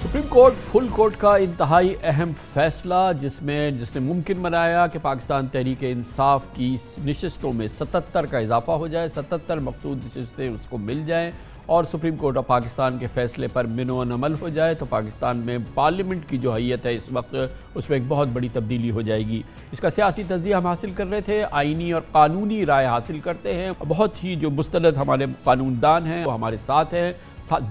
Supreme court full court का इंतहाई अहम फैसला जिसने मुमकिन बनाया कि पाकिस्तान तहरीक इंसाफ की नशिस्तों में 77 का इजाफा हो जाए, 77 मकसूद नशिस्तें उसको मिल जाएं और सुप्रीम कोर्ट ऑफ पाकिस्तान के फैसले पर मिनोन अमल हो जाए तो पाकिस्तान में पार्लियामेंट की जो हैयत है इस वक्त उसमें एक बहुत बड़ी तब्दीली हो जाएगी। इसका सियासी तज़िया हम हासिल कर रहे थे, आइनी और कानूनी राय हासिल करते हैं। बहुत ही जो मुस्तनद हमारे कानूनदान हैं वो हमारे साथ हैं।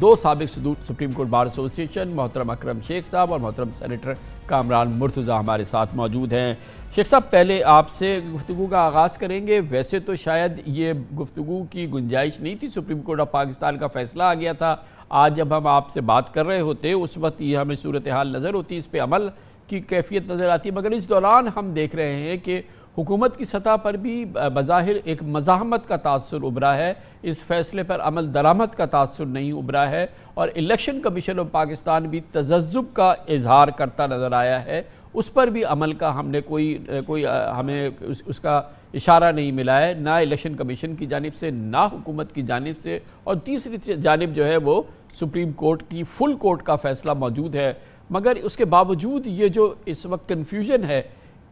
दो साबिक सुप्रीम कोर्ट बार एसोसिएशन मोहतरम अकरम शेख साहब और मोहतरम सेनेटर कामरान मुर्तज़ा हमारे साथ मौजूद हैं। शेख साहब, पहले आपसे गुफ्तगू का आगाज़ करेंगे। वैसे तो शायद ये गुफ्तगू की गुंजाइश नहीं थी, सुप्रीम कोर्ट ऑफ पाकिस्तान का फ़ैसला आ गया था। आज जब हम आपसे बात कर रहे होते उस वक्त ये हमें सूरत हाल नज़र होती, इस पर अमल की कैफियत नज़र आती, मगर इस दौरान हम देख रहे हैं कि हुकूमत की सतह पर भी बज़ाहिर एक मज़ाहमत का तासुर उभरा है, इस फैसले पर अमल दरामद का तासुर नहीं उभरा है और इलेक्शन कमीशन ऑफ पाकिस्तान भी तज़ज्जुब का इजहार करता नज़र आया है। उस पर भी अमल का हमने कोई हमें उसका इशारा नहीं मिला है, ना इलेक्शन कमीशन की जानिब से ना हुकूमत की जानिब से, और तीसरी जानिब जो है वो सुप्रीम कोर्ट की फुल कोर्ट का फ़ैसला मौजूद है। मगर उसके बावजूद ये जो इस वक्त कन्फ्यूजन है,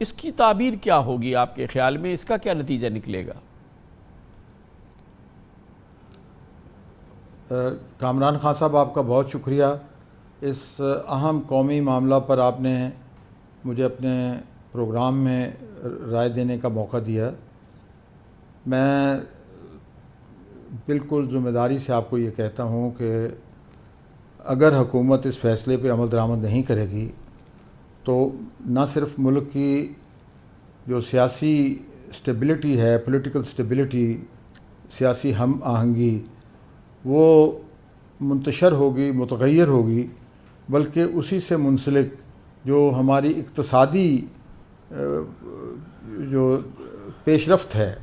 इसकी ताबीर क्या होगी आपके ख्याल में, इसका क्या नतीजा निकलेगा? कामरान खान साहब, आपका बहुत शुक्रिया। इस अहम कौमी मामला पर आपने मुझे अपने प्रोग्राम में राय देने का मौका दिया। मैं बिल्कुल ज़िम्मेदारी से आपको ये कहता हूँ कि अगर हुकूमत इस फ़ैसले पे अमल दरामद नहीं करेगी तो न सिर्फ मुल्क की जो सियासी स्टेबिलिटी है, पॉलिटिकल स्टेबिलिटी, सियासी हम आहंगी, वो मुंतशर होगी, मुतग़य्यर होगी, बल्कि उसी से मुंसलिक जो हमारी इक़्तिसादी जो पेशरफ्त है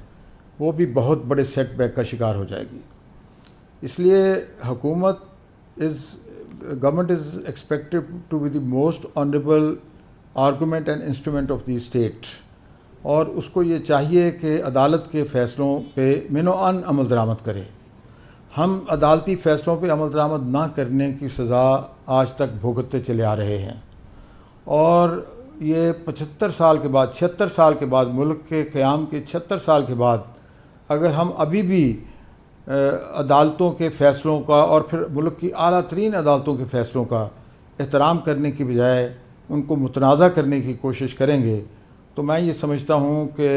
वो भी बहुत बड़े सेटबैक का शिकार हो जाएगी। इसलिए government is expected to be the most honourable argument and instrument of the state, और उसको ये चाहिए कि अदालत के फ़ैसलों पे मिनोअन अमल दरामद करे। हम अदालती फ़ैसलों पे अमल दरामद ना करने की सज़ा आज तक भुगतते चले आ रहे हैं, और ये 75 साल के बाद, 76 साल के बाद, मुल्क के क़याम के 76 साल के बाद अगर हम अभी भी अदालतों के फ़ैसलों का और फिर मुल्क की आला तरीन अदालतों के फ़ैसलों का एहतराम करने की बजाय उनको मुतनाज़ा करने की कोशिश करेंगे तो मैं ये समझता हूँ कि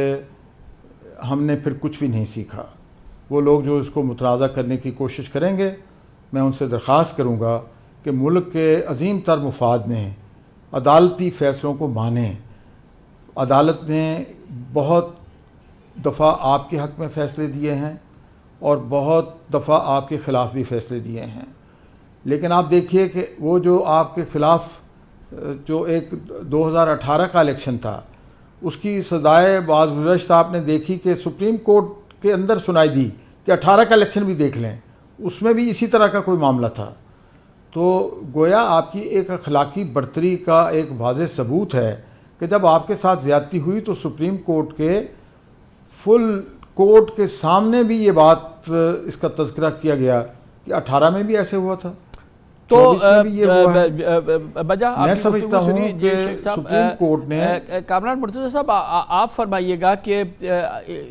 हमने फिर कुछ भी नहीं सीखा। वो लोग जो इसको मुतनाज़ा करने की कोशिश करेंगे, मैं उनसे दरख्वास्त करूँगा कि मुल्क के अज़ीम तर मुफाद में अदालती फ़ैसलों को मानें। अदालत ने बहुत दफ़ा आपके हक़ में फ़ैसले दिए हैं और बहुत दफ़ा आपके ख़िलाफ़ भी फ़ैसले दिए हैं, लेकिन आप देखिए कि वो जो आपके ख़िलाफ़ जो एक 2018 का इलेक्शन था उसकी सज़ाए बाज़गुज़श्त आपने देखी कि सुप्रीम कोर्ट के अंदर सुनाई दी कि 18 का इलेक्शन भी देख लें, उसमें भी इसी तरह का कोई मामला था। तो गोया आपकी एक अखलाकी बर्तरी का एक वाज़ेह सबूत है कि जब आपके साथ ज़्यादती हुई तो सुप्रीम कोर्ट के फुल कोर्ट के सामने भी ये बात, इसका तज़किरा किया गया कि 18 में भी ऐसे हुआ था, तो बजा मैं समझता हूँ कि सुप्रीम कोर्ट ने। कामरान मुर्तज़ा साहब, आप फरमाइएगा कि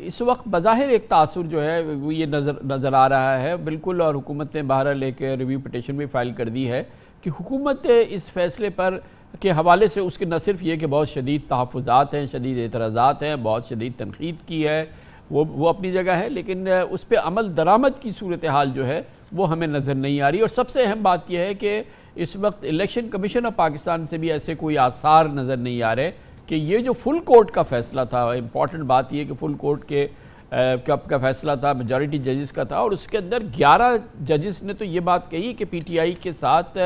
इस वक्त बज़ाहिर एक तासुर जो है वो ये नज़र आ रहा है बिल्कुल, और हुकूमत ने बहरा लेकर रिव्यू पिटीशन भी फाइल कर दी है कि हुकूमत इस फैसले पर के हवाले से उसके न सिर्फ ये कि बहुत शदीद तहफ़्फ़ुज़ात हैं, शदीद एतराज़ात हैं, बहुत शदीद तनक़ीद की है, वो अपनी जगह है, लेकिन उस पर अमल दरामद की सूरत हाल जो है वो हमें नज़र नहीं आ रही। और सबसे अहम बात यह है कि इस वक्त इलेक्शन कमीशन ऑफ पाकिस्तान से भी ऐसे कोई आसार नज़र नहीं आ रहे कि ये जो फुल कोर्ट का फ़ैसला था, इम्पॉर्टेंट बात यह कि फुल कोर्ट के का फ़ैसला था, मेजॉरिटी जजेस का था, और उसके अंदर 11 जजेस ने तो ये बात कही कि PTI के साथ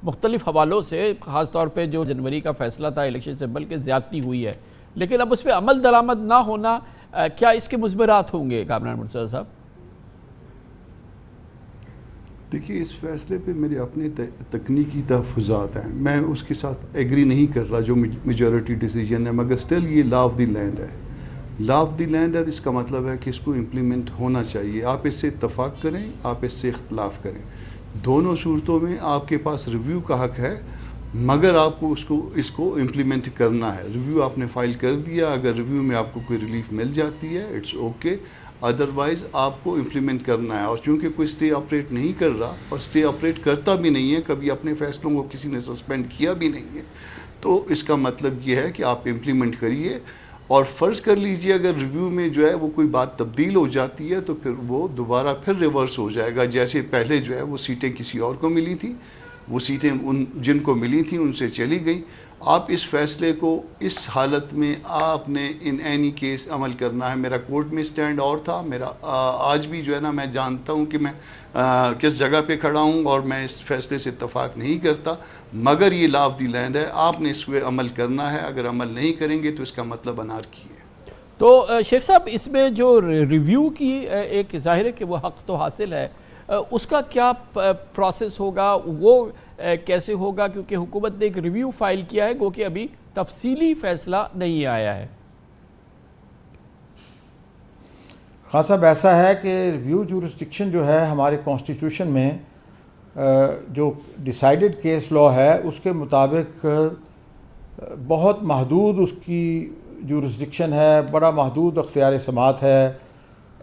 मुख्तलिफ हवालों से, ख़ास तौर पर जो जनवरी का फ़ैसला था इलेक्शन से, बल्कि ज़्यादती हुई है, लेकिन अब उस पर अमल दरामद ना होना, क्या इसके मुज़बरात होंगे कामरान मुर्तज़ा साहब? देखिए, इस फैसले पे मेरे अपने तकनीकी तहफ़्फ़ुज़ात हैं, मैं उसके साथ एग्री नहीं कर रहा जो मेजॉरिटी डिसीजन है, मगर स्टिल ये लॉ ऑफ द लैंड है। लॉ ऑफ द लैंड है, इसका मतलब है कि इसको इम्प्लीमेंट होना चाहिए। आप इससे इत्तफ़ाक़ करें, आप इससे इख्तलाफ करें, दोनों सूरतों में आपके पास रिव्यू का हक है, मगर आपको इसको इम्प्लीमेंट करना है। रिव्यू आपने फाइल कर दिया, अगर रिव्यू में आपको कोई रिलीफ मिल जाती है इट्स ओके, अदरवाइज़ आपको इम्प्लीमेंट करना है। और चूँकि कोई स्टे ऑपरेट नहीं कर रहा और स्टे ऑपरेट करता भी नहीं है, कभी अपने फैसलों को किसी ने सस्पेंड किया भी नहीं है, तो इसका मतलब ये है कि आप इम्प्लीमेंट करिए। और फ़र्ज़ कर लीजिए अगर रिव्यू में जो है वो कोई बात तब्दील हो जाती है तो फिर वो दोबारा फिर रिवर्स हो जाएगा। जैसे पहले जो है वो सीटें किसी और को मिली थी, वो सीटें उन जिनको मिली थी उनसे चली गई। आप इस फैसले को इस हालत में आपने इन एनी केस अमल करना है। मेरा कोर्ट में स्टैंड और था, मेरा आज भी जो है ना, मैं जानता हूँ कि मैं किस जगह पे खड़ा हूँ और मैं इस फैसले से इत्तफाक नहीं करता, मगर ये लॉ ऑफ द लैंड है, आपने इस पर अमल करना है। अगर अमल नहीं करेंगे तो इसका मतलब अनारकी है। तो शेख साहब, इसमें जो रिव्यू की एक जाहिर है कि वो हक़ तो हासिल है, उसका क्या प्रोसेस होगा, वो कैसे होगा? क्योंकि हुकूमत ने एक रिव्यू फाइल किया है, गो कि अभी तफसीली फैसला नहीं आया है। हाँ साहब, ऐसा है कि रिव्यू जुरिस्डिक्शन जो है हमारे कॉन्स्टिट्यूशन में जो डिसाइडेड केस लॉ है उसके मुताबिक बहुत महदूद उसकी जुरिस्डिक्शन है, बड़ा महदूद अख्तियार समात है।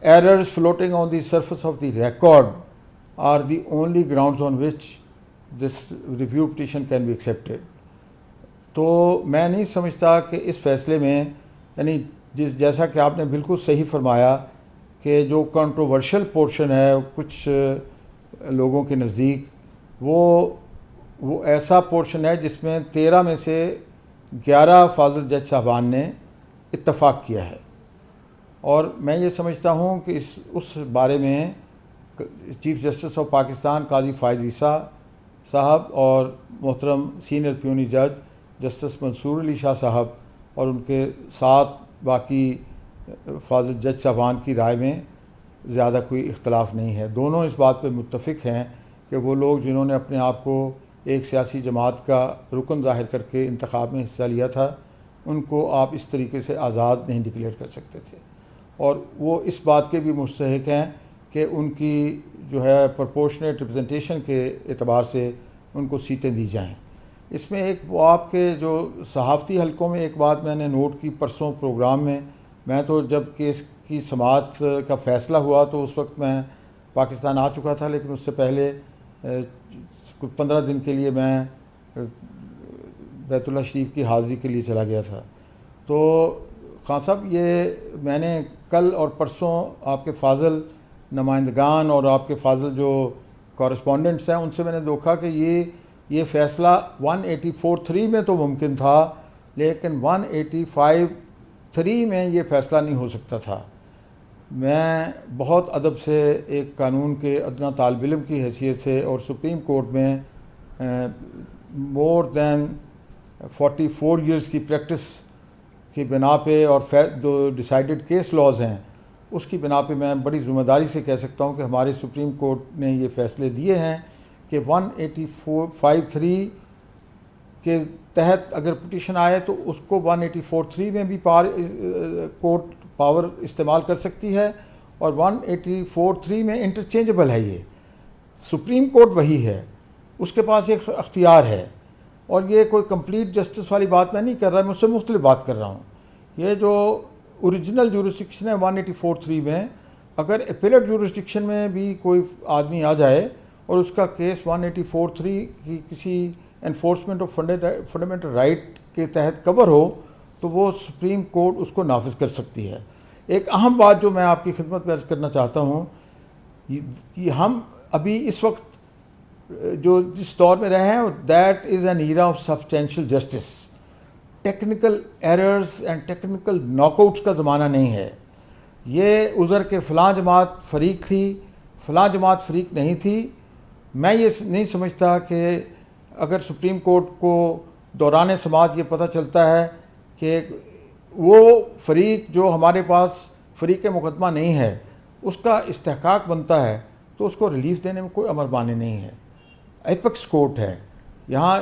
Errors floating on the surface of the record are the only grounds on which this review petition can be accepted. तो मैं नहीं समझता कि इस फैसले में, यानी जैसा कि आपने बिल्कुल सही फरमाया कि जो कंट्रोवर्शियल पोर्शन है कुछ लोगों के नज़दीक, वो ऐसा पोर्शन है जिसमें 13 में से 11 फाजिल जज साहबान ने इत्तफाक किया है। और मैं ये समझता हूँ कि उस बारे में चीफ़ जस्टिस ऑफ पाकिस्तान काजी फ़ाइज़ ईसा साहब और मोहतरम सीनियर प्यूनी जज जस्टिस मंसूर अली शाह साहब और उनके साथ बाकी फाजिल जज साहबान की राय में ज़्यादा कोई इख्तलाफ नहीं है। दोनों इस बात पर मुत्तफ़िक़ हैं कि वो लोग जिन्होंने अपने आप को एक सियासी जमात का रुकन ज़ाहिर करके इंतखाब में हिस्सा लिया था, उनको आप इस तरीके से आज़ाद नहीं डिक्लेयर कर सकते थे। और वो इस बात के भी मुस्तहिक हैं कि उनकी जो है प्रोपोर्शनेट रिप्रेजेंटेशन के एतबार से उनको सीटें दी जाएं। इसमें एक वो आपके जो सहाफ़ती हलकों में एक बात मैंने नोट की परसों प्रोग्राम में, मैं तो जब केस की समाअत का फ़ैसला हुआ तो उस वक्त मैं पाकिस्तान आ चुका था, लेकिन उससे पहले कुछ 15 दिन के लिए मैं बैतुल्लाह शरीफ की हाज़िरी के लिए चला गया था। तो खान साहब, ये मैंने कल और परसों आपके फाजिल नुमाइंदगान और आपके फाजिल जो कॉरेस्पॉन्डेंट्स हैं उनसे मैंने देखा कि ये फ़ैसला 184(3) में तो मुमकिन था, लेकिन 185(3) में ये फ़ैसला नहीं हो सकता था। मैं बहुत अदब से एक कानून के अदना तालिब इल्म की हैसियत से और सुप्रीम कोर्ट में मोर दैन 44 ईयर्स की प्रैक्टिस की बिना पे और जो डिसाइडेड केस लॉज हैं उसकी बिना पे मैं बड़ी ज़िम्मेदारी से कह सकता हूँ कि हमारे सुप्रीम कोर्ट ने ये फ़ैसले दिए हैं कि 184(3) के तहत अगर पिटिशन आए तो उसको 184(3) में भी कोर्ट पावर इस्तेमाल कर सकती है और 184(3) में इंटरचेंजेबल है। ये सुप्रीम कोर्ट वही है, उसके पास एक अख्तियार है। और ये कोई कंप्लीट जस्टिस वाली बात मैं नहीं कर रहा, मैं उससे मुख्तलिफ बात कर रहा हूँ। ये जो ओरिजिनल जुरिस्डिक्शन है 184(3) में, अगर एपेलेट जुरिस्डिक्शन में भी कोई आदमी आ जाए और उसका केस 184(3) की किसी एनफोर्समेंट ऑफ फंडामेंटल राइट के तहत कवर हो तो वो सुप्रीम कोर्ट उसको नाफिज कर सकती है। एक अहम बात जो मैं आपकी खिदमत में अर्ज़ करना चाहता हूँ, ये हम अभी इस वक्त जो जिस दौर में रहे हैं that is an era of substantial justice. Technical errors and technical knockouts का ज़माना नहीं है। ये उज़र के फ़लाँ जमात फ़रीक थी, फ़लाँ जमात फ़रीक नहीं थी। मैं ये नहीं समझता कि अगर सुप्रीम कोर्ट को दौरान समाअत ये पता चलता है कि वो फ़रीक जो हमारे पास फ़रीक मुकदमा नहीं है उसका इस्तेहकाक बनता है तो उसको रिलीफ देने में कोई अमर माने नहीं है। एपेक्स कोर्ट है, यहाँ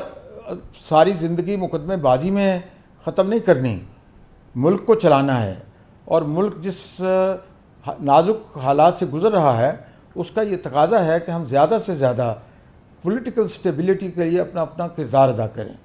सारी ज़िंदगी मुकदमे बाजी में ख़त्म नहीं करनी, मुल्क को चलाना है। और मुल्क जिस नाजुक हालात से गुज़र रहा है उसका ये तकाज़ा है कि हम ज़्यादा से ज़्यादा पॉलिटिकल स्टेबिलिटी के लिए अपना अपना किरदार अदा करें।